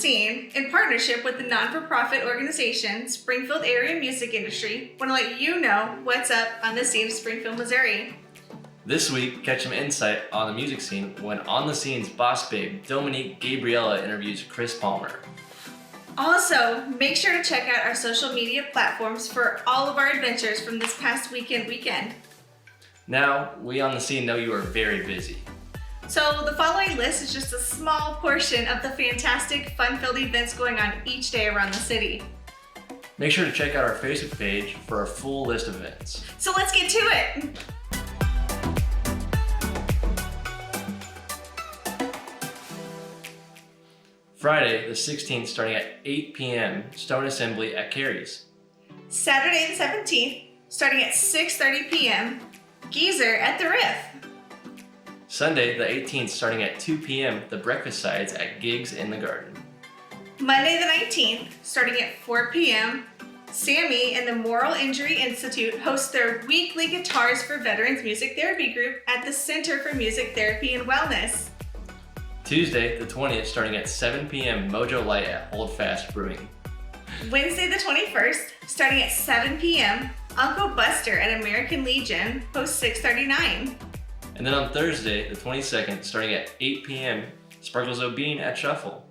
Scene, in partnership with the non-for-profit organization Springfield Area Music Industry, want to let you know what's up on the scene of Springfield, Missouri. This week, catch some insight on the music scene when On the Scene's boss babe, Dominique Gabriella, interviews Chris Palmer. Also, make sure to check out our social media platforms for all of our adventures from this past weekend. Now, we on the scene know you are very busy. So the following list is just a small portion of the fantastic, fun-filled events going on each day around the city. Make sure to check out our Facebook page for a full list of events. So let's get to it! Friday, the 16th, starting at 8 p.m., Stone Assembly at Carey's. Saturday the 17th, starting at 6:30 p.m., Geezer at the Riff. Sunday, the 18th, starting at 2 p.m., the Breakfast Sides at Gigs in the Garden. Monday the 19th, starting at 4 p.m., SAMI and the Moral Injury Institute host their weekly Guitars for Veterans music therapy group at the Center for Music Therapy and Wellness. Tuesday, the 20th, starting at 7 p.m., Mojo Light at Hold Fast Brewing. Wednesday the 21st, starting at 7 p.m., Uncle Buster at American Legion hosts 639. And then on Thursday, the 22nd, starting at 8 p.m., Sparkles O'Bean at Shuffle.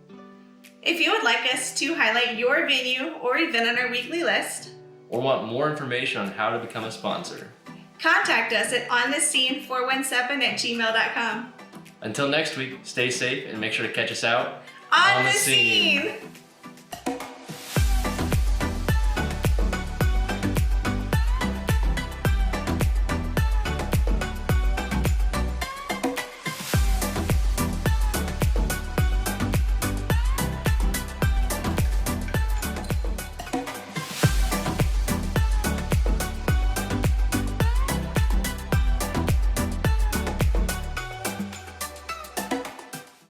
If you would like us to highlight your venue or event on our weekly list, or want more information on how to become a sponsor, contact us at onthescene417@gmail.com. Until next week, stay safe and make sure to catch us out on the scene.